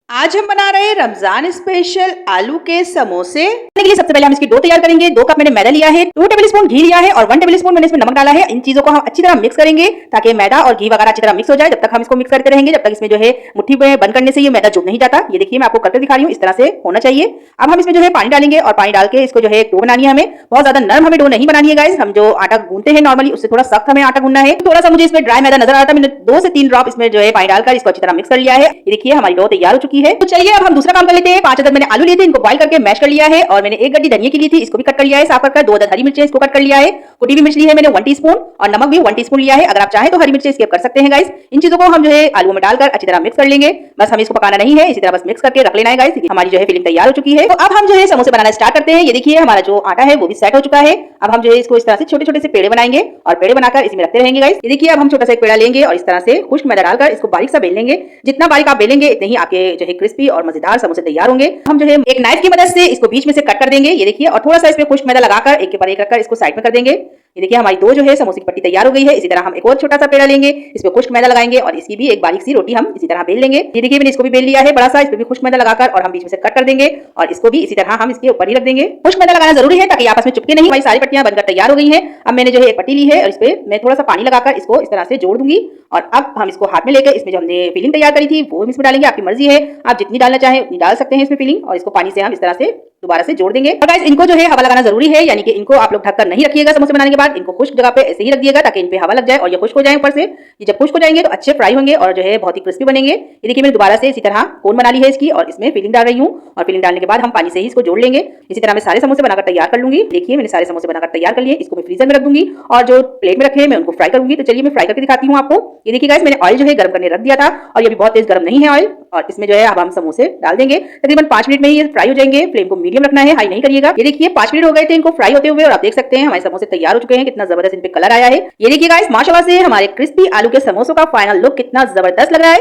आज हम बना रहे हैं रमजान स्पेशल आलू के समोसे। के लिए सबसे पहले हम इसकी डो तैयार करेंगे। 2 कप मैंने मैदा लिया है, 2 टेबलस्पून घी लिया है और 1 टेबलस्पून मैंने इसमें नमक डाला है। इन चीजों को हम अच्छी तरह मिक्स करेंगे ताकि मैदा और घी वगैरह अच्छी तरह मिक्स हो जाए। जब तक हम इसको मिक्स करते रहेंगे, जब तक इसमें जो है मुट्ठी में बंद करने से ये मैदा जुड़ नहीं जाता। ये देखिए मैं आपको करके दिखा रही हूँ, इस तरह से होना चाहिए। अब हम इसमें जो है पानी डालेंगे और पानी डाल के इसको जो है डो बनानी है। हमें बहुत ज्यादा नरम हमें डो नहीं बनानी है गाइस। हम जो आटा गूंथते हैं नॉर्मली उससे थोड़ा सख्त हमें आटा गूंथना है। थोड़ा सा मुझे इसमें ड्राई मैदा नजर आ रहा था, मैंने 2 से 3 ड्रॉप इसमें जो है पानी डालकर इसको अच्छी तरह मिक्स कर लिया है। ये देखिए हमारी डो तैयार हो चुकी है। तो चलिए अब हम दूसरा काम कर लेते हैं। 5 अदद मैंने आलू लिए थे, इनको बॉइल करके मैश कर लिया है और मैंने 1 गड्डी धनिया की ली थी, इसको भी कट कर लिया है साफ कर। 2 अदद हरी मिर्ची इसको कट कर लिया है। कुटी हुई मिर्च ली है मैंने 1 टीस्पून और नमक भी 1 टीस्पून लिया है। अगर आप चाहें तो हरी मिर्ची स्किप कर सकते हैं गाइस। इन चीजों को हम जो है आलू में डालकर अच्छी तरह मिक्स कर लेंगे। बस हमें इसको पकाना नहीं है, इसी तरह बस मिक्स करके रख लेना है गाइस। हमारी जो है फिलिंग तैयार हो चुकी है। तो अब हम जो है समोसे बनाना स्टार्ट करते हैं। ये देखिए हमारा जो आटा है वो भी सेट हो चुका है। अब हम जो है इसको इस तरह से छोटे छोटे से पेड़े बनाएंगे और पेड़े बनाकर इसमें रखते रहेंगे गाइस। ये देखिए अब हम छोटा सा एक पेड़ा लेंगे और इस तरह से खुश्क मैदा डालकर इसको बारीक सा बेल लेंगे। जितना बारीक आप बेलेंगे इतने ही आपके जो है क्रिस्पी और मजेदार समोसे तैयार होंगे। हम जो है एक नाइफ की मदद से इसको बीच में से कट कर देंगे। ये देखिए और थोड़ा सा इसमें खुश्क मैदा लगाकर एक के ऊपर एक रखकर इसको साइड में कर देंगे। ये देखिए हमारी 2 जो है समोसे की पट्टी तैयार हो गई है। इसी तरह हम एक और छोटा सा पेड़ा लेंगे, इसमें खुश्क मैदा लगाएंगे और इसकी भी एक बारीक सी रोटी हम इसी तरह बेल लेंगे। ये देखिए मैंने इसको भी बेल लिया है बड़ा सा, इस पे भी खुश्क मैदा लगाकर और हम बीच में से कट कर देंगे और इसको भी इसी तरह हम इसके ऊपर ही रख देंगे। खुश्क मैदा लगाना जरूरी है ताकि आपस में चिपके नहीं। हमारी सारी पट्टियां बनकर तैयार हो गई हैं। अब मैंने जो है एक पट्टी ली है और इस पे मैं थोड़ा सा पानी लगाकर इसको इस तरह से जोड़ दूंगी और अब हम इसको हाथ में लेकर इसमें जो हमने फिलिंग तैयार करी थी वो इसमें डालेंगे। आपकी मर्जी है, आप जितनी डालना चाहें उतनी डाल सकते हैं इसमें फिलिंग और इसको पानी से हम इस तरह से दोबारा से जोड़ देंगे। और गाइस इनको जो है हवा लगाना जरूरी है, यानी कि इनको आप लोग ढककर नहीं रखिएगा समोसे बनाने के बाद। इनको खुश्क जगह पे ऐसे ही रख दिएगा ताकि इन पे हवा लग जाए और ये खुश्क हो जाए ऊपर से। ये जब खुश्क हो जाएंगे तो अच्छे फ्राई होंगे और जो है बहुत ही क्रिस्पी बनेंगे। ये देखिए मैंने दोबारा से इसी तरह कोन बना ली है इसकी और इसमें फिलिंग डाल रही हूँ और फिलिंग डालने के बाद हम पानी से ही इसको जोड़ लेंगे। इसी तरह मैं सारे समोसे बनाकर तैयार कर लूंगी। देखिए मैंने सारे समोसे बनाकर तैयार कर लिए। इसको मैं फ्रीजर में रख दूंगी और जो प्लेट में रखे हैं मैं उनको फ्राई करूंगी। तो चलिए मैं फ्राई करके दिखाती हूँ आपको। ये देखिए गाइस मैंने ऑयल जो है गर्म करने रख दिया था और ये भी बहुत तेज गर्म नहीं है ऑयल। और इसमें जो है अब हम समोसे डाल देंगे। तकरीबन 5 मिनट में ही ये फ्राई हो जाएंगे। फ्लेम को मीडियम रखना है, हाई नहीं करिएगा। ये देखिए 5 मिनट हो गए थे इनको फ्राई होते हुए और आप देख सकते हैं हमारे समोसे तैयार हो चुके हैं। कितना जबरदस्त इन पे कलर आया है। ये देखिए गाइस माशाल्लाह से हमारे क्रिस्पी आलू के समोसों का फाइनल लुक कितना जबरदस्त लग रहा है।